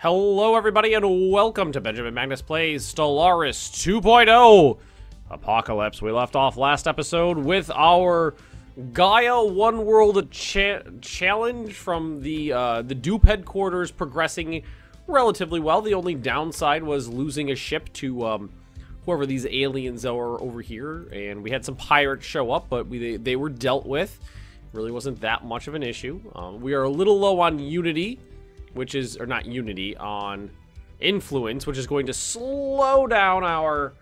Hello everybody and welcome to Benjamin Magnus Plays Stellaris 2.0 Apocalypse. We left off last episode with our Gaia One World challenge from the Dupe headquarters progressing relatively well. The only downside was losing a ship to whoever these aliens are over here, and we had some pirates show up, but they were dealt with. Really wasn't that much of an issue. We are a little low on unity, or not unity, on influence, which is going to slow down our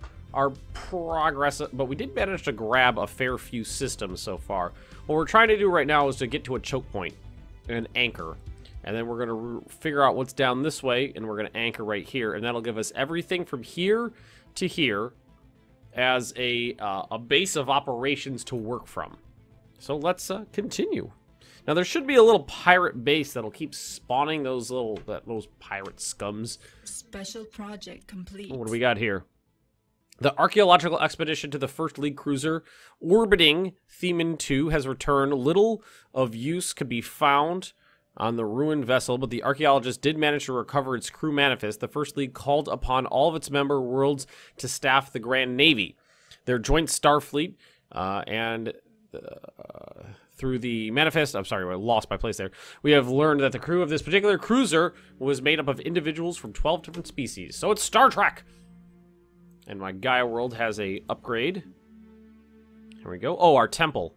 progress, but we did manage to grab a fair few systems so far. What we're trying to do right now is to get to a choke point, an anchor, and then we're going to figure out what's down this way, and we're going to anchor right here, and that'll give us everything from here to here as a base of operations to work from. So let's continue. Now there should be a little pirate base that'll keep spawning those pirate scums. Special project complete. What do we got here? The archaeological expedition to the First League cruiser orbiting Themen 2 has returned. Little of use could be found on the ruined vessel, but the archaeologist did manage to recover its crew manifest. The First League called upon all of its member worlds to staff the Grand Navy. Their joint Starfleet through the manifest, I'm sorry, I lost my place there. We have learned that the crew of this particular cruiser was made up of individuals from 12 different species. So it's Star Trek! And my Gaia world has a upgrade. Here we go. Oh, our temple.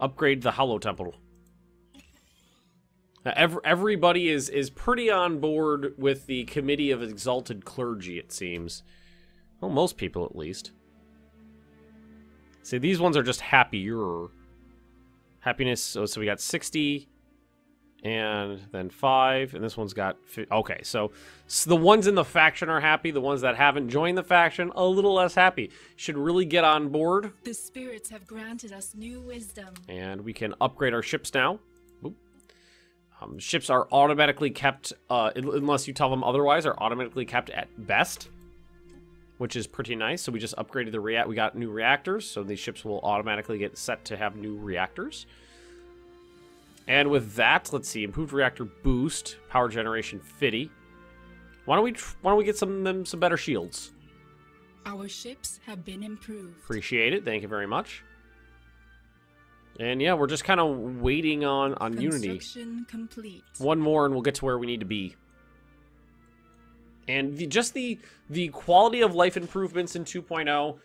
Upgrade the Hollow Temple. Now, everybody is pretty on board with the Committee of Exalted Clergy, it seems. Well, most people, at least. See, these ones are just happier. Happiness, so we got 60, and then 5, and this one's got... Okay, so the ones in the faction are happy. The ones that haven't joined the faction, a little less happy. Should really get on board. The spirits have granted us new wisdom. And we can upgrade our ships now. Ships are automatically kept, unless you tell them otherwise, are automatically kept at best, which is pretty nice. So we just upgraded the we got new reactors, so these ships will automatically get set to have new reactors. And with that, let's see, improved reactor boost, power generation 50. Why don't we get some better shields? Our ships have been improved. Appreciate it. Thank you very much. And yeah, we're just kind of waiting on Unity. Construction complete. One more and we'll get to where we need to be. And the quality of life improvements in 2.0,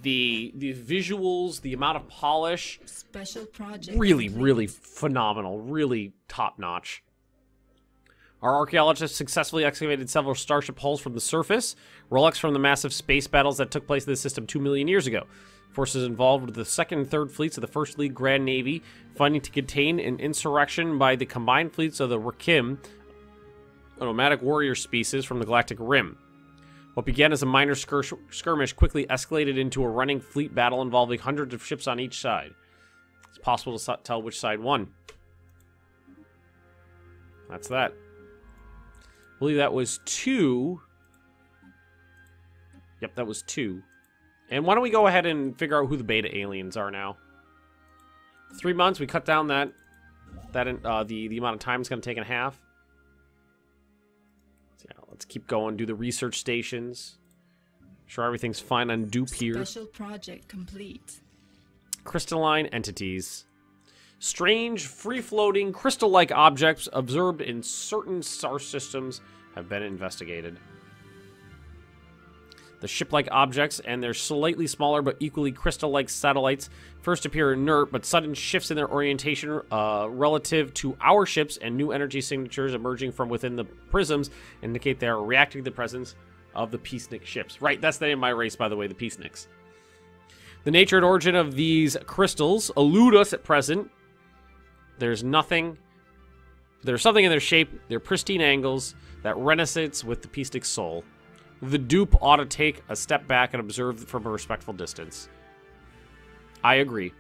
the visuals, the amount of polish, special project really phenomenal, really top notch. Our archaeologists successfully excavated several starship hulls from the surface, relics from the massive space battles that took place in the system 2 million years ago. Forces involved with the 2nd and 3rd fleets of the First League Grand Navy, fighting to contain an insurrection by the combined fleets of the Rakim, a nomadic warrior species from the Galactic Rim. What began as a minor skirmish quickly escalated into a running fleet battle involving hundreds of ships on each side. It's possible to tell which side won. That's that. I believe that was 2. Yep, that was 2. And why don't we go ahead and figure out who the beta aliens are now? 3 months, we cut down the amount of time it's going to take in half. Yeah, let's keep going, do the research stations. Sure everything's fine on Dupe here. Special project complete. Crystalline entities. Strange, free-floating, crystal-like objects observed in certain star systems have been investigated. The ship-like objects and their slightly smaller but equally crystal-like satellites first appear inert, but sudden shifts in their orientation relative to our ships and new energy signatures emerging from within the prisms indicate they are reacting to the presence of the Peacenik ships. Right, that's the name of my race, by the way, the Peaceniks. The nature and origin of these crystals elude us at present. There's something in their shape, their pristine angles, that resonates with the Peacenik soul. The Dupe ought to take a step back and observe from a respectful distance. I agree.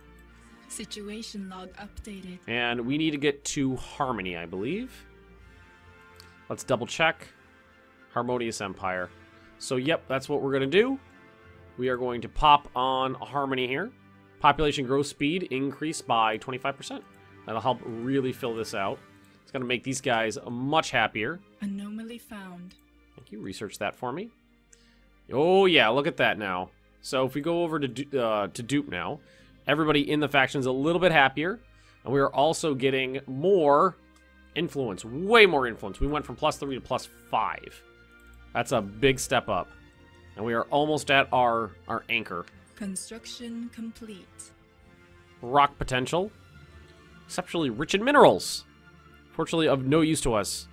Situation log updated. And we need to get to Harmony, I believe. Let's double check. Harmonious Empire. So, yep, that's what we're going to do. We are going to pop on Harmony here. Population growth speed increased by 25%. That'll help really fill this out. going to make these guys much happier. Anomaly found. Thank you. Research that for me. Oh, yeah. Look at that now. So if we go over to dupe now, everybody in the faction is a little bit happier. And we are also getting more influence. Way more influence. We went from +3 to +5. That's a big step up. And we are almost at our anchor. Construction complete. Rock potential. Exceptionally rich in minerals. Fortunately of no use to us.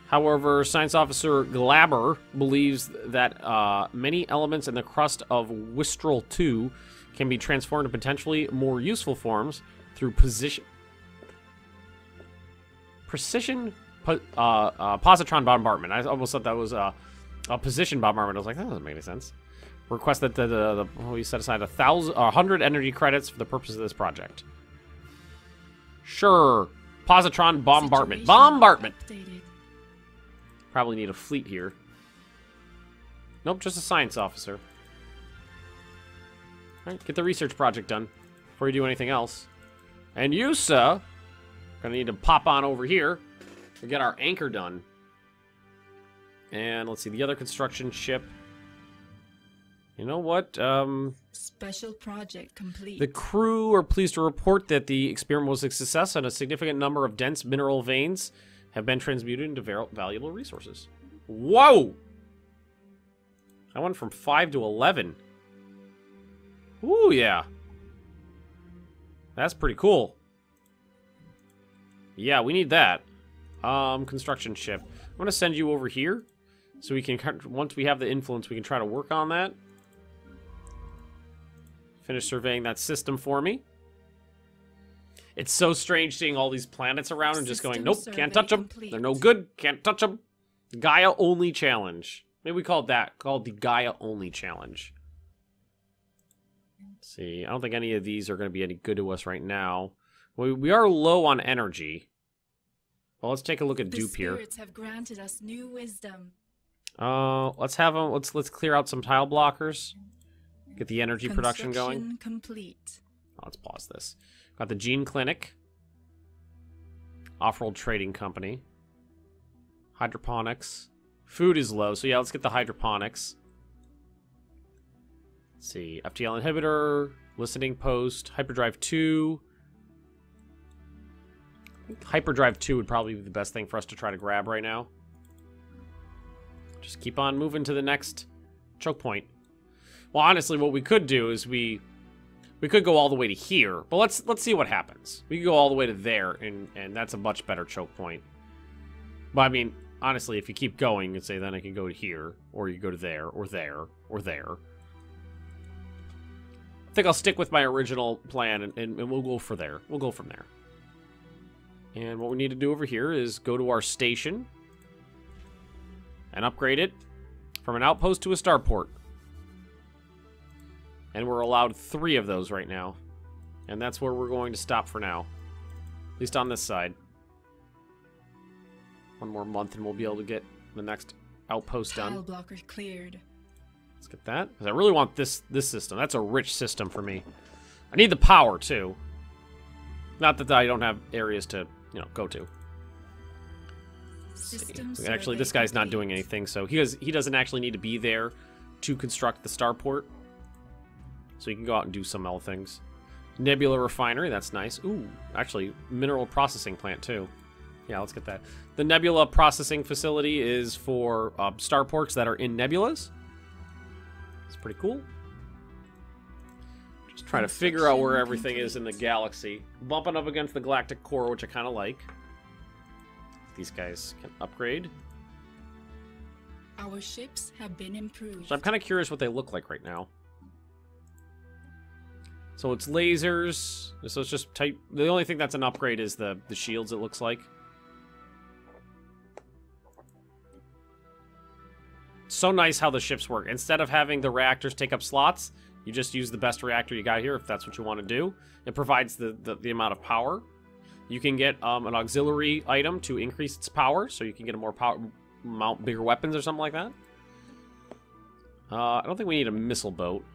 However, Science Officer Glabber believes that many elements in the crust of Wistral 2 can be transformed to potentially more useful forms through precision positron bombardment. I almost thought that was a position bombardment. I was like, that doesn't make any sense. Request that we set aside 100 energy credits for the purpose of this project. Sure. Positron bombardment. Situation Bombardment! updated. Probably need a fleet here. Nope, just a science officer. Alright, get the research project done before you do anything else. And you, sir, gonna need to pop on over here to get our anchor done. And let's see, the other construction ship. You know what? Special project complete. The crew are pleased to report that the experiment was a success and a significant number of dense mineral veins have been transmuted into valuable resources. Whoa! I went from 5 to 11. Ooh, yeah. That's pretty cool. Yeah, we need that. Construction ship. I'm going to send you over here so we can, once we have the influence, we can try to work on that. Finish surveying that system for me. It's so strange seeing all these planets around and just going, nope, can't touch them. They're no good, can't touch them. Gaia only challenge. Maybe we called that, called the Gaia only challenge. Let's see, I don't think any of these are going to be any good to us right now. We are low on energy. Well, let's take a look at dupe here. The spirits have granted us new wisdom. Let's have them. Let's clear out some tile blockers. Get the energy production going. Construction complete. Let's pause this. Got the Gene Clinic. Off-road Trading Company. Hydroponics. Food is low, so yeah, let's get the hydroponics. Let's see. FTL inhibitor. Listening post. Hyperdrive 2. I think Hyperdrive 2 would probably be the best thing for us to try to grab right now. Just keep on moving to the next choke point. Well, honestly, what we could do is we could go all the way to here, but let's see what happens. We could go all the way to there, and that's a much better choke point. But I mean, honestly, if you keep going, and say then I can go to here, or you go to there, or there, or there. I think I'll stick with my original plan, and we'll go for there. We'll go from there. And what we need to do over here is go to our station and upgrade it from an outpost to a starport. And we're allowed 3 of those right now. And that's where we're going to stop for now. At least on this side. One more month and we'll be able to get the next outpost done. Tile blocker cleared. Let's get that. Because I really want this system. That's a rich system for me. I need the power, too. Not that I don't have areas to, you know, go to. Actually, this guy's not doing anything, so he doesn't actually need to be there to construct the starport. So you can go out and do some other things. Nebula refinery, that's nice. Ooh, actually, mineral processing plant too. Yeah, let's get that. The nebula processing facility is for starports that are in nebulas. It's pretty cool. Just trying to figure out where everything is in the galaxy. Bumping up against the galactic core, which I kind of like. These guys can upgrade. Our ships have been improved. So I'm kind of curious what they look like right now. So it's lasers. So it's just type. The only thing that's an upgrade is the shields, it looks like. So nice how the ships work. Instead of having the reactors take up slots, you just use the best reactor you got here if that's what you want to do. It provides the amount of power. You can get an auxiliary item to increase its power, so you can get a more power, mount bigger weapons or something like that. I don't think we need a missile boat.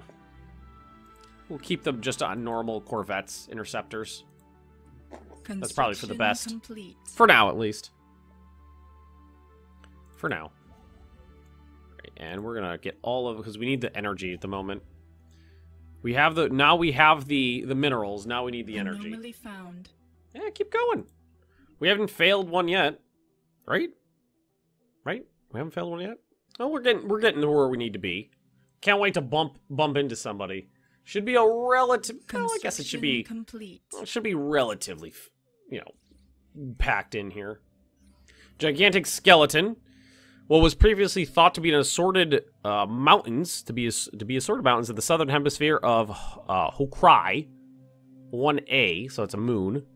We'll keep them just on normal corvettes, interceptors. That's probably for the best. Complete. For now, at least. For now. Right, and we're gonna get all of, because we need the energy at the moment. We have the, now we have the minerals, now we need the energy. Anomaly found. Yeah, keep going. We haven't failed one yet. Right? Right? We haven't failed one yet? Oh, we're getting to where we need to be. Can't wait to bump into somebody. Should be a relative, well, I guess it should be complete. Well, it should be relatively, you know, packed in here. Gigantic skeleton. What was previously thought to be an assorted mountains, to be assorted mountains in the southern hemisphere of Hokrai 1A, so it's a moon.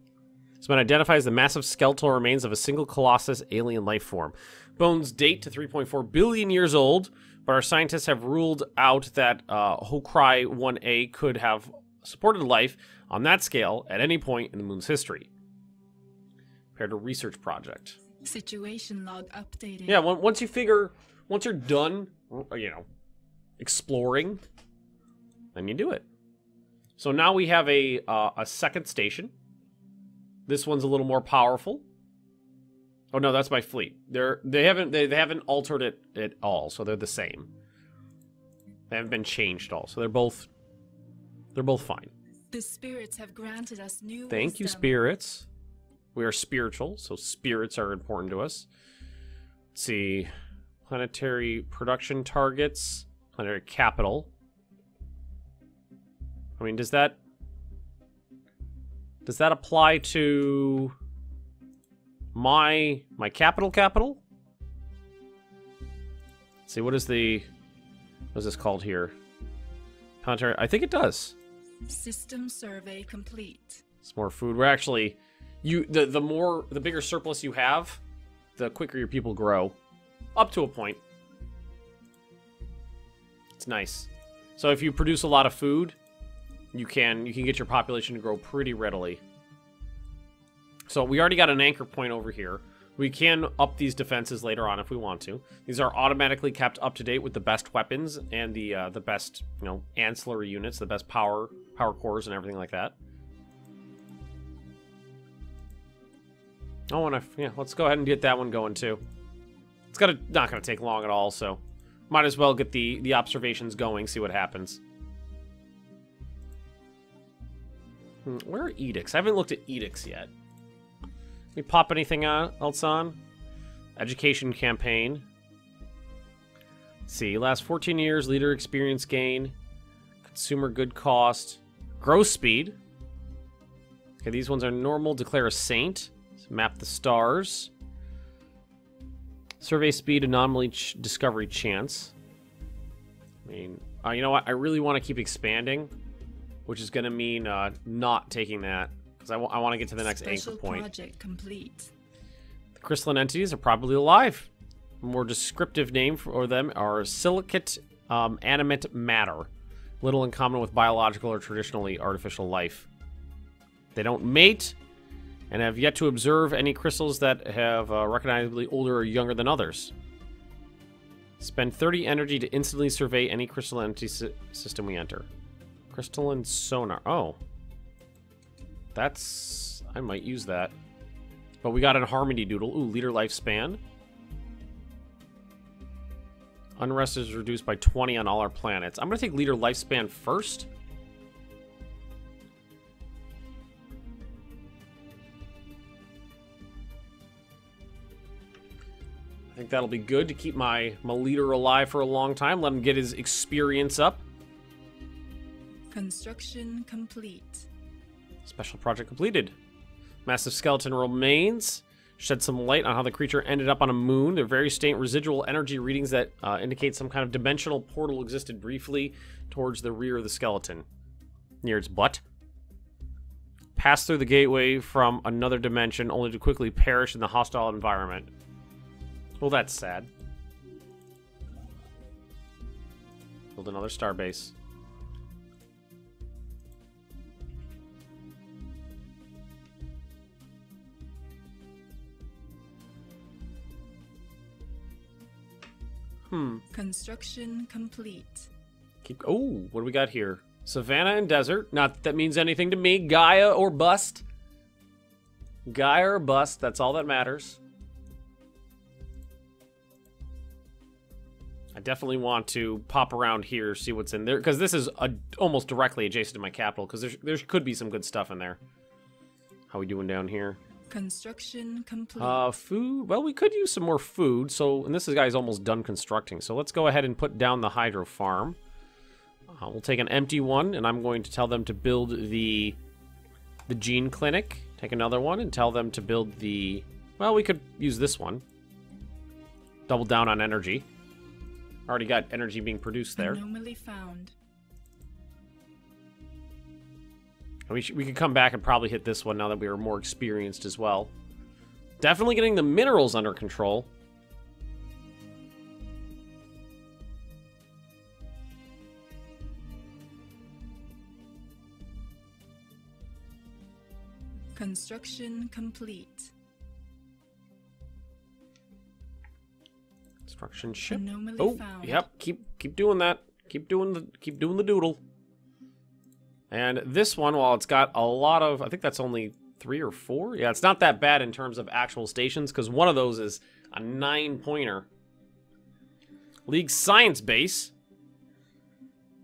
It's been identified as the massive skeletal remains of a single colossus alien life form. Bones date to 3.4 billion years old, but our scientists have ruled out that Hokrai 1A could have supported life on that scale at any point in the moon's history. Prepared a research project. Situation log updated. Yeah, once you're done, you know, exploring, then you do it. So now we have a second station. This one's a little more powerful. Oh no, that's my fleet. They haven't altered it at all, so they're the same. They haven't been changed at all, so they're both fine. The spirits have granted us new Thank you, wisdom. spirits. We are spiritual, so spirits are important to us. Let's see. Planetary production targets. Planetary capital. I mean, does that apply to my capital? Let's see, what is this called here? Planetary, I think it does. System survey complete. It's more food. We're actually, the bigger surplus you have, the quicker your people grow. Up to a point. It's nice. So if you produce a lot of food, you can get your population to grow pretty readily. So we already got an anchor point over here. We can up these defenses later on if we want to. These are automatically kept up to date with the best weapons and the best, you know, ancillary units, the best power cores and everything like that. Oh, and yeah, let's go ahead and get that one going too. It's not gonna take long at all, so might as well get the observations going, see what happens. Where are edicts? I haven't looked at edicts yet. We pop anything else on? Education campaign. Let's see, last 14 years, leader experience gain, consumer good cost, growth speed. Okay, these ones are normal. Declare a saint. Map the stars. Survey speed, anomaly discovery chance. I mean, you know what? I really want to keep expanding, which is going to mean not taking that, because I want to get to the next anchor point. Project complete. The crystalline entities are probably alive. A more descriptive name for them are silicate animate matter, little in common with biological or traditionally artificial life. They don't mate, and have yet to observe any crystals that have recognizably older or younger than others. Spend 30 energy to instantly survey any crystalline entity system we enter. Crystalline sonar. Oh. That's... I might use that. But we got a harmony doodle. Ooh, leader lifespan. Unrest is reduced by 20 on all our planets. I'm going to take leader lifespan first. I think that'll be good to keep my leader alive for a long time. Let him get his experience up. Construction complete. Special project completed. Massive skeleton remains. Shed some light on how the creature ended up on a moon. There are various faint residual energy readings that indicate some kind of dimensional portal existed briefly towards the rear of the skeleton. Near its butt. Pass through the gateway from another dimension only to quickly perish in the hostile environment. Well, that's sad. Build another starbase. Construction complete. Oh, what do we got here? Savannah and desert. Not that that means anything to me. Gaia or bust. Gaia or bust, that's all that matters. I definitely want to pop around here, see what's in there, because this is almost directly adjacent to my capital, because there could be some good stuff in there. How we doing down here? Construction complete. Food. Well, we could use some more food. So, and this guy's almost done constructing. So let's go ahead and put down the hydro farm. We'll take an empty one, and I'm going to tell them to build the gene clinic. Take another one and tell them to build the... Well, we could use this one. Double down on energy. Already got energy being produced there. Anomaly found. We could come back and probably hit this one now that we are more experienced as well. Definitely getting the minerals under control. Construction complete. Construction ship. Anomaly found. Yep. Keep doing that. Keep doing the doodle. And this one, while it's got a lot of, I think that's only 3 or 4. Yeah, it's not that bad in terms of actual stations, because one of those is a 9-pointer. League Science Base.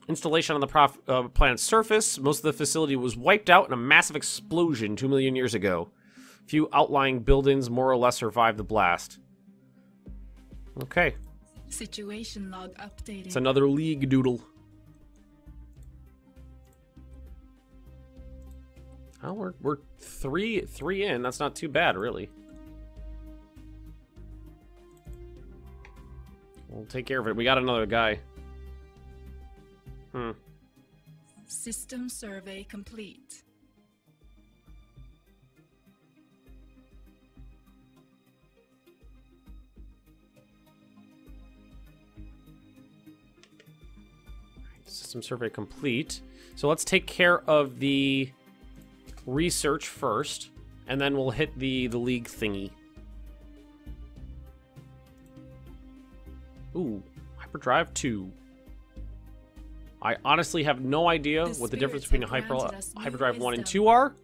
Installation on the planet's surface. Most of the facility was wiped out in a massive explosion 2 million years ago. Few outlying buildings more or less survived the blast. Okay. Situation log updated. It's another League doodle. Oh, we're three in. That's not too bad, really. We'll take care of it. We got another guy. System survey complete. System survey complete. So let's take care of the research first, and then we'll hit the league thingy. Ooh, hyperdrive 2. I honestly have no idea what the difference between a hyperdrive 1 and 2 are.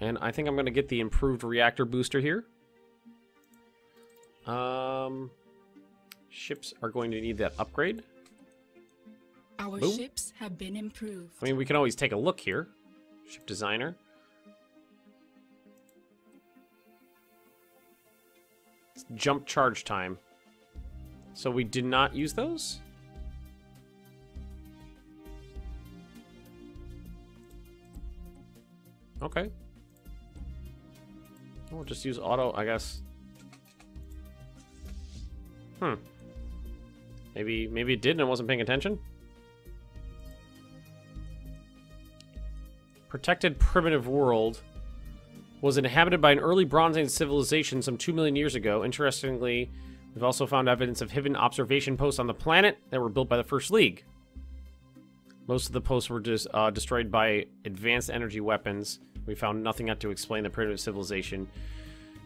And I think I'm going to get the improved reactor booster here. Ships are going to need that upgrade. Our ships have been improved. I mean, we can always take a look here. Ship designer. It's jump charge time. So we did not use those? Okay. We'll just use auto, I guess. Maybe it did and I wasn't paying attention. Protected primitive world was inhabited by an early Bronze Age civilization some 2 million years ago. Interestingly, we've also found evidence of hidden observation posts on the planet that were built by the First League. Most of the posts were destroyed by advanced energy weapons. We found nothing yet to explain the primitive civilization.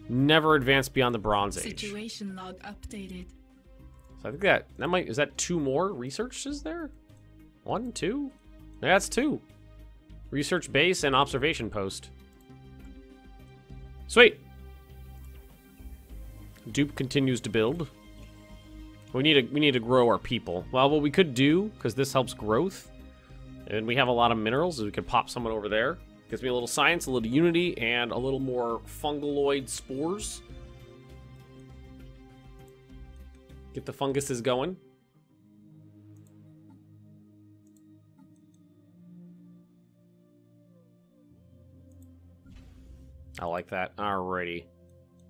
Never advanced beyond the Bronze Age. Situation log updated. So I think that might, is that 2 more researches there? 1, 2? Yeah, that's 2. Research base and observation post. Sweet. Dupe continues to build. We need to grow our people. Well, what we could do, because this helps growth, and we have a lot of minerals, is we could pop someone over there. Gives me a little science, a little unity, and a little more fungaloid spores. Get the funguses going. I like that. Alrighty.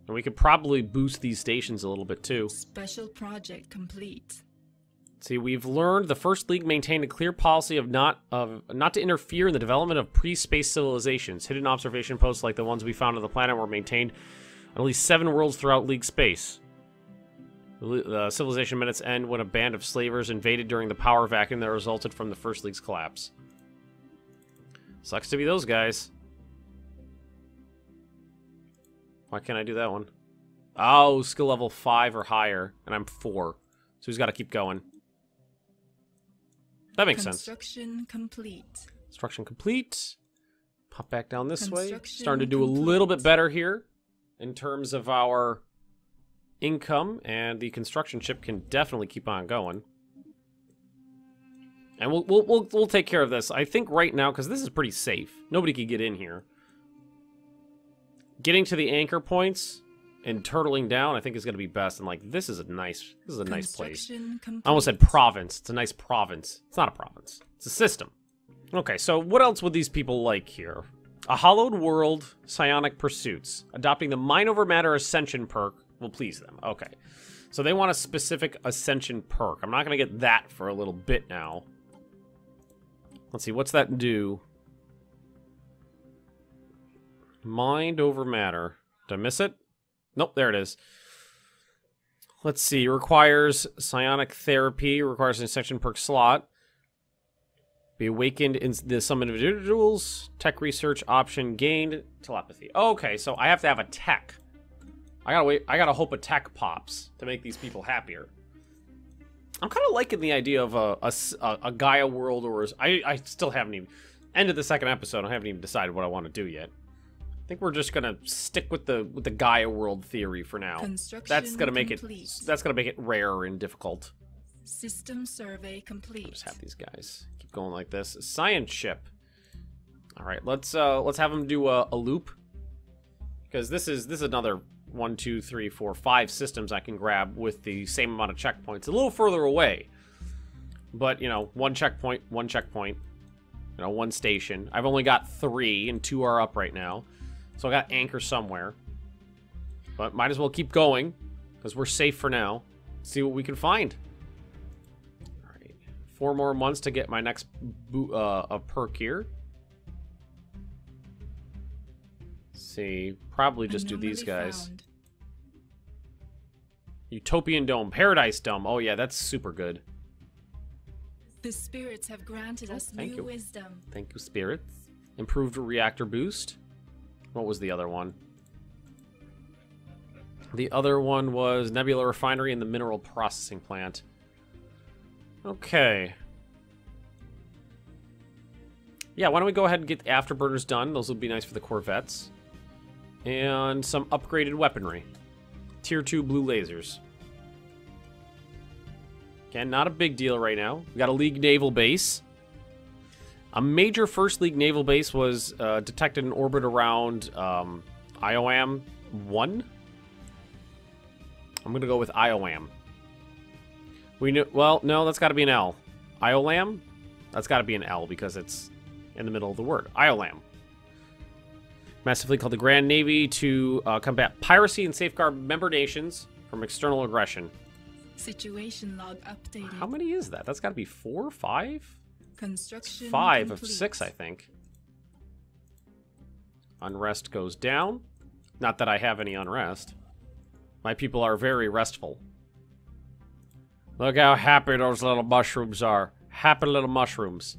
And we could probably boost these stations a little bit too. Special project complete. See, we've learned the First League maintained a clear policy of not to interfere in the development of pre-space civilizations. Hidden observation posts like the ones we found on the planet were maintained on at least 7 worlds throughout League space. The civilization met its end when a band of slavers invaded during the power vacuum that resulted from the First League's collapse. Sucks to be those guys. Why can't I do that one? Oh, skill level 5 or higher, and I'm 4. So he's got to keep going. That makes sense. Construction complete. Construction complete. Pop back down this way. Construction Starting to do a little bit better here in terms of our income, and the construction ship can definitely keep on going. And we'll take care of this. I think right now, because this is pretty safe. Nobody can get in here. Getting to the anchor points and turtling down, I think is going to be best. And like, this is a nice place. I almost said province. It's a nice province. It's not a province. It's a system. Okay, so what else would these people like here? A hollowed world, psionic pursuits. Adopting the mind over matter ascension perk will please them. Okay, so they want a specific ascension perk. I'm not going to get that for a little bit now. Let's see, what's that do? Mind over matter. Did I miss it? Nope, there it is. Let's see, requires psionic therapy, requires an ascension perk slot. Be awakened in some individuals. Tech research option gained. Telepathy. Okay, so I have to have a tech. I gotta hope a tech pops to make these people happier. I'm kind of liking the idea of a Gaia world, or I still haven't even ended the second episode. I haven't even decided what I want to do yet. I think we're just gonna stick with the Gaia world theory for now. That's gonna make it rare and difficult. System survey complete. I'll just have these guys keep going like this. Science ship. All right, let's have them do a loop, because this is another 1, 2, 3, 4, 5 systems I can grab with the same amount of checkpoints. A little further away, but you know, one checkpoint, you know, one station. I've only got 3, and 2 are up right now, so I got anchor somewhere. But might as well keep going, because we're safe for now. See what we can find. 4 more months to get my next perk here. Let's see, probably just do these guys. Found. Utopian Dome, Paradise Dome. Oh yeah, that's super good. The spirits have granted us new wisdom. Thank you, spirits. Improved reactor boost. What was the other one? The other one was Nebula Refinery and the Mineral Processing Plant. Okay. Yeah, why don't we go ahead and get afterburners done? Those will be nice for the Corvettes. And some upgraded weaponry. Tier 2 blue lasers. Again, not a big deal right now. We got a League naval base. A major First League naval base was detected in orbit around IOM 1. I'm going to go with IOM. We know, well, no, that's got to be an L. Iolam? That's got to be an L because it's in the middle of the word. Iolam. Massively called the Grand Navy to combat piracy and safeguard member nations from external aggression. Situation log updated. How many is that? That's got to be 4, 5? Construction 5 complete. of 6, I think. Unrest goes down. Not that I have any unrest. My people are very restful. Look how happy those little mushrooms are. Happy little mushrooms.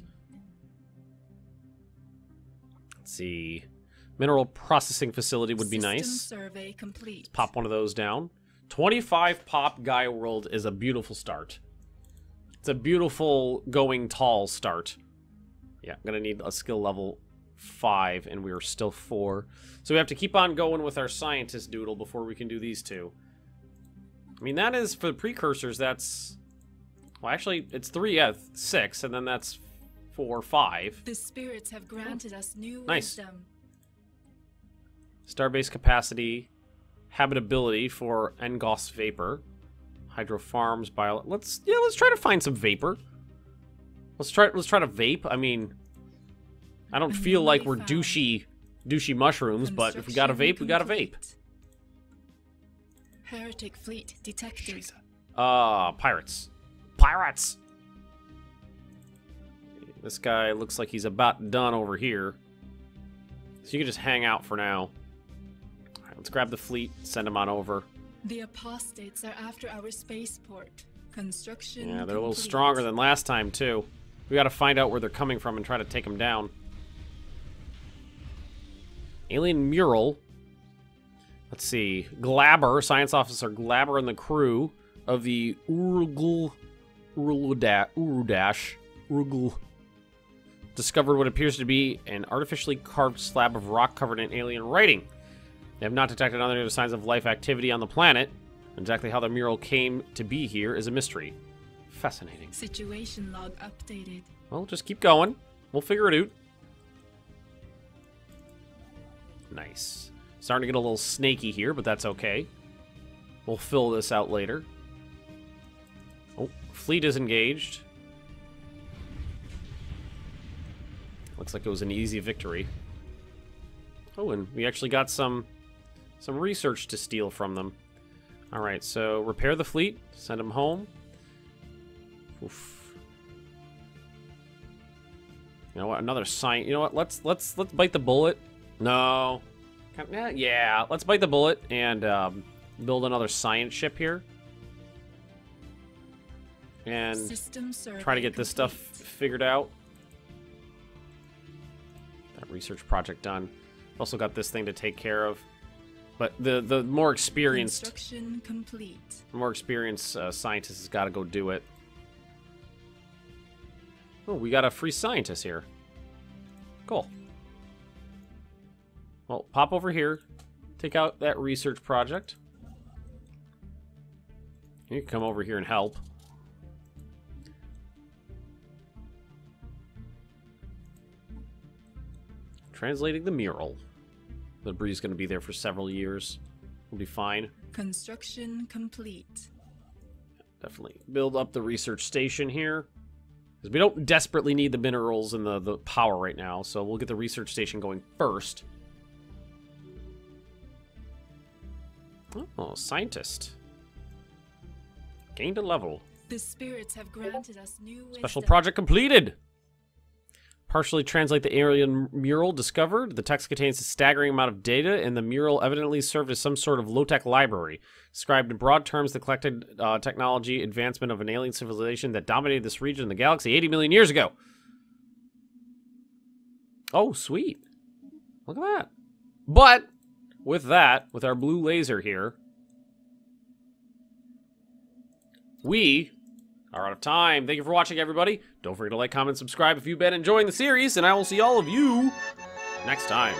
Let's see. Mineral processing facility would be nice. Survey complete. Let's pop one of those down. 25 pop Gaia World is a beautiful start. It's a beautiful going tall start. Yeah, I'm going to need a skill level 5, and we are still 4. So we have to keep on going with our scientist doodle before we can do these two. I mean, that is, for the precursors, that's... Well, actually, it's 3, yeah, 6, and then that's 4, 5. The spirits have granted us new nice. Wisdom. Starbase capacity, habitability for Engos vapor, hydro farms, bio. Let's try to find some vapor. Let's try to vape. I mean, I don't feel like we're douchey mushrooms, but if we got a vape, we got a vape. Heretic fleet detected. Pirates. Pirates! This guy looks like he's about done over here. So you can just hang out for now. Alright, let's grab the fleet, send them on over. The apostates are after our spaceport. Construction Yeah, they're a little stronger than last time, too. We gotta find out where they're coming from and try to take them down. Alien mural. Let's see. Glabber, science officer Glabber, and the crew of the Urugl discovered what appears to be an artificially carved slab of rock covered in alien writing. They have not detected other signs of life activity on the planet. Exactly how the mural came to be here is a mystery. Fascinating. Situation log updated. Well, just keep going. We'll figure it out. Nice. Starting to get a little snaky here, but that's okay. We'll fill this out later. Oh, fleet is engaged. Looks like it was an easy victory. Oh, and we actually got some research to steal from them. Alright, so repair the fleet, send them home. Oof. You know what? Another sign. You know what? Let's bite the bullet. No. Yeah, let's bite the bullet and build another science ship here. And try to get this stuff figured out. That research project done. Also got this thing to take care of. But the more experienced construction complete. The more experienced scientist has got to go do it. Oh, we got a free scientist here. Cool. Well, pop over here. Take out that research project. You can come over here and help. Translating the mural. The debris is going to be there for several years. We'll be fine. Construction complete. Definitely build up the research station here. Because we don't desperately need the minerals and the power right now, so we'll get the research station going first. Oh, scientist. Gained a level. The spirits have granted us new Special wisdom. project completed. Partially translate the alien mural discovered. The text contains a staggering amount of data, and the mural evidently served as some sort of low-tech library. Described in broad terms, the collected technology advancement of an alien civilization that dominated this region of the galaxy 80 million years ago. Oh, sweet. Look at that. But, with our blue laser here, we are out of time. Thank you for watching, everybody. Don't forget to like, comment, subscribe if you've been enjoying the series, and I will see all of you next time.